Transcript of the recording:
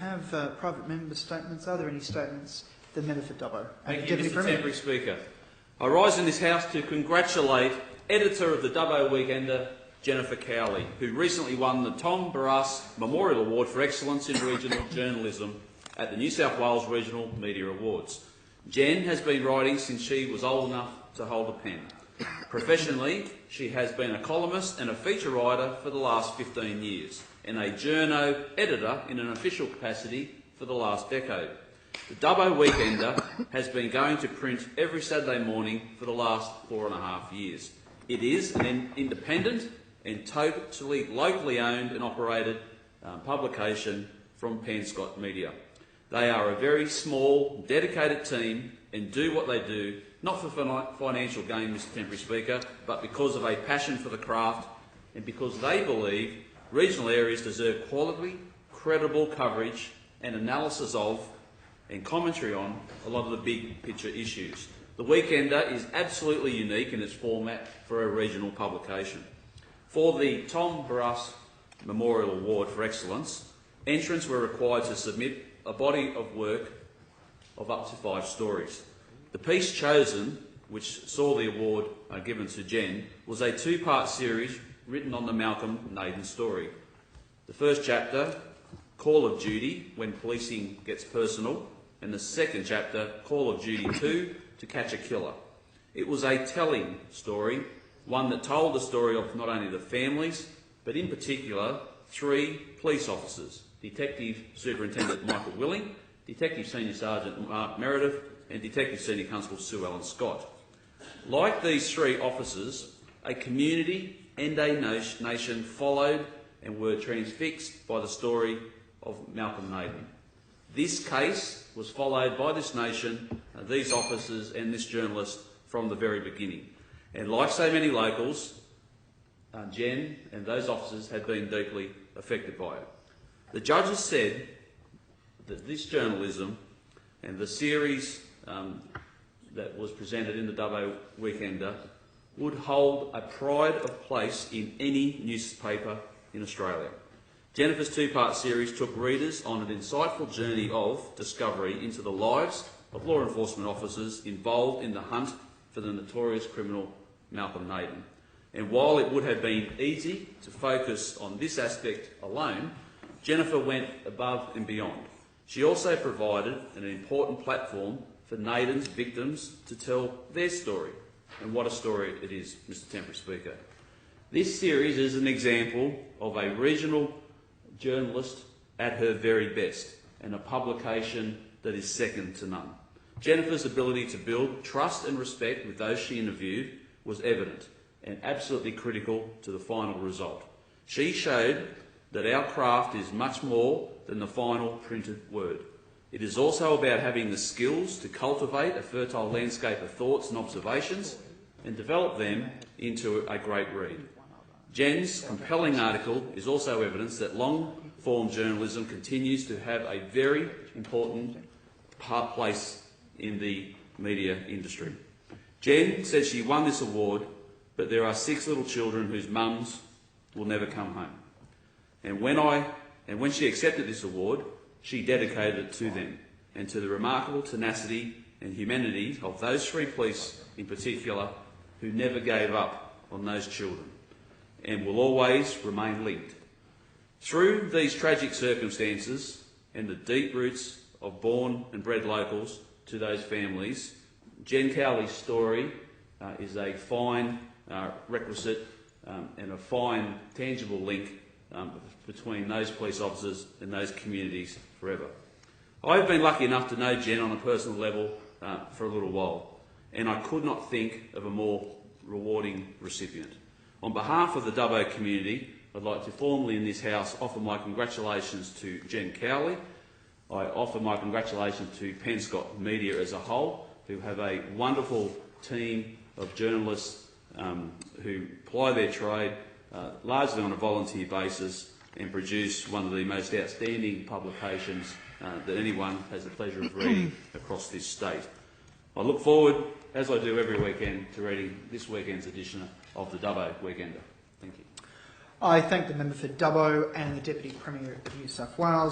have private member statements. Are there any statements? The member for Dubbo. Thank you, Mr. Temporary Speaker. I rise in this House to congratulate editor of the Dubbo Weekender, Jennifer Cowley, who recently won the Tom Barras Memorial Award for Excellence in Regional Journalism at the New South Wales Regional Media Awards. Jen has been writing since she was old enough to hold a pen. Professionally, she has been a columnist and a feature writer for the last 15 years, and a journo editor in an official capacity for the last decade. The Dubbo Weekender has been going to print every Saturday morning for the last 4.5 years. It is an independent and totally locally owned and operated publication from Penscott Media. They are a very small, dedicated team and do what they do, not for financial gain, Mr. Temporary Speaker, but because of a passion for the craft and because they believe regional areas deserve quality, credible coverage and analysis of and commentary on a lot of the big picture issues. The Weekender is absolutely unique in its format for a regional publication. For the Tom Barras Memorial Award for Excellence, entrants were required to submit a body of work of up to 5 stories. The piece chosen, which saw the award given to Jen, was a 2-part series written on the Malcolm Naden story. The first chapter, Call of Duty, When Policing Gets Personal, and the second chapter, Call of Duty 2, To Catch a Killer. It was a telling story, one that told the story of not only the families, but in particular 3 police officers, Detective Superintendent Michael Willing, Detective Senior Sergeant Mark Meredith, and Detective Senior Constable Sue Ellen Scott. Like these 3 officers, a community and a nation followed and were transfixed by the story of Malcolm Naden. This case was followed by this nation, these officers and this journalist from the very beginning. And like so many locals, Jen and those officers had been deeply affected by it. The judges said that this journalism and the series that was presented in the Dubbo Weekender would hold a pride of place in any newspaper in Australia. Jennifer's 2-part series took readers on an insightful journey of discovery into the lives of law enforcement officers involved in the hunt for the notorious criminal Malcolm Naden. And while it would have been easy to focus on this aspect alone, Jennifer went above and beyond. She also provided an important platform for Naden's victims to tell their story. And what a story it is, Mr. Temporary Speaker. This series is an example of a regional journalist at her very best, and a publication that is second to none. Jennifer's ability to build trust and respect with those she interviewed was evident and absolutely critical to the final result. She showed that our craft is much more than the final printed word. It is also about having the skills to cultivate a fertile landscape of thoughts and observations and develop them into a great read. Jen's compelling article is also evidence that long-form journalism continues to have a very important place in the media industry. Jen says she won this award, but there are 6 little children whose mums will never come home. And when she accepted this award, she dedicated it to them and to the remarkable tenacity and humanity of those 3 police in particular who never gave up on those children and will always remain linked. Through these tragic circumstances and the deep roots of born and bred locals to those families, Jen Cowley's story is a fine requisite and a fine tangible link between those police officers and those communities forever. I've been lucky enough to know Jen on a personal level for a little while, and I could not think of a more rewarding recipient. On behalf of the Dubbo community, I'd like to formally in this House offer my congratulations to Jen Cowley. I offer my congratulations to Penscott Media as a whole, who have a wonderful team of journalists who ply their trade largely on a volunteer basis and produce one of the most outstanding publications that anyone has the pleasure of reading across this state. I look forward, as I do every weekend, to reading this weekend's edition of the Dubbo Weekender. Thank you. I thank the member for Dubbo and the Deputy Premier of New South Wales.